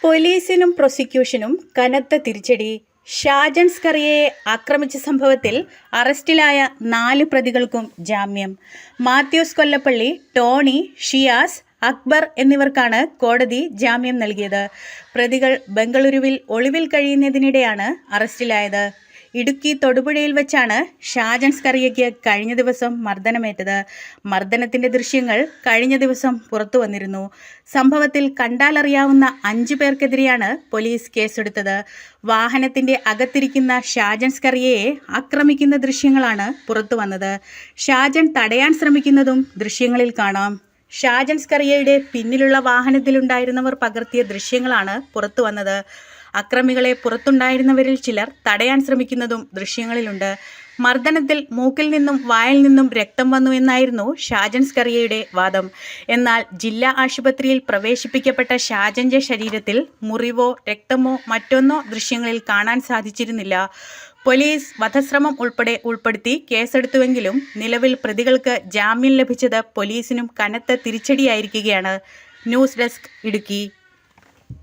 പോലീസിനും പ്രോസിക്യൂഷനും കനത്ത തിരിച്ചടി. ഷാജൻ സ്കറിയയെ ആക്രമിച്ച സംഭവത്തിൽ അറസ്റ്റിലായ 4 പ്രതികൾക്കും ജാമ്യം. മാത്യൂസ് കൊല്ലപ്പള്ളി, ടോണി, ഷിയാസ്, അക്ബർ എന്നിവർക്കാണ് കോടതി ജാമ്യം നൽകിയത്. പ്രതികൾ ബംഗളൂരുവിൽ ഒളിവിൽ കഴിയുന്നതിനിടെയാണ് അറസ്റ്റിലായത്. ഇടുക്കി തൊടുപുഴയിൽ വെച്ചാണ് ഷാജൻ സ്കറിയയ്ക്ക് കഴിഞ്ഞ ദിവസം മർദ്ദനമേറ്റത്. മർദ്ദനത്തിന്റെ ദൃശ്യങ്ങൾ കഴിഞ്ഞ ദിവസം പുറത്തു വന്നിരുന്നു. സംഭവത്തിൽ കണ്ടാലറിയാവുന്ന 5 പേർക്കെതിരെയാണ് പോലീസ് കേസെടുത്തത്. വാഹനത്തിന്റെ അകത്തിരിക്കുന്ന ഷാജൻ സ്കറിയയെ ആക്രമിക്കുന്ന ദൃശ്യങ്ങളാണ് പുറത്തു വന്നത്. ഷാജൻ തടയാൻ ശ്രമിക്കുന്നതും ദൃശ്യങ്ങളിൽ കാണാം. ഷാജൻ സ്കറിയയുടെ പിന്നിലുള്ള വാഹനത്തിലുണ്ടായിരുന്നവർ പകർത്തിയ ദൃശ്യങ്ങളാണ് പുറത്തു വന്നത്. അക്രമികളെ പുറത്തുണ്ടായിരുന്നവരിൽ ചിലർ തടയാൻ ശ്രമിക്കുന്നതും ദൃശ്യങ്ങളിലുണ്ട്. മർദ്ദനത്തിൽ മൂക്കിൽ നിന്നും വായിൽ നിന്നും രക്തം വന്നു എന്നായിരുന്നു ഷാജൻ സ്കറിയയുടെ വാദം. എന്നാൽ ജില്ലാ ആശുപത്രിയിൽ പ്രവേശിപ്പിക്കപ്പെട്ട ഷാജന്റെ ശരീരത്തിൽ മുറിവോ രക്തമോ മറ്റൊന്നോ ദൃശ്യങ്ങളിൽ കാണാൻ സാധിച്ചിരുന്നില്ല. പോലീസ് വധശ്രമം ഉൾപ്പെടുത്തി കേസെടുത്തുവെങ്കിലും നിലവിൽ പ്രതികൾക്ക് ജാമ്യം ലഭിച്ചത് പോലീസിനും കനത്ത തിരിച്ചടിയായിരിക്കുകയാണ്. News desk, Idukki.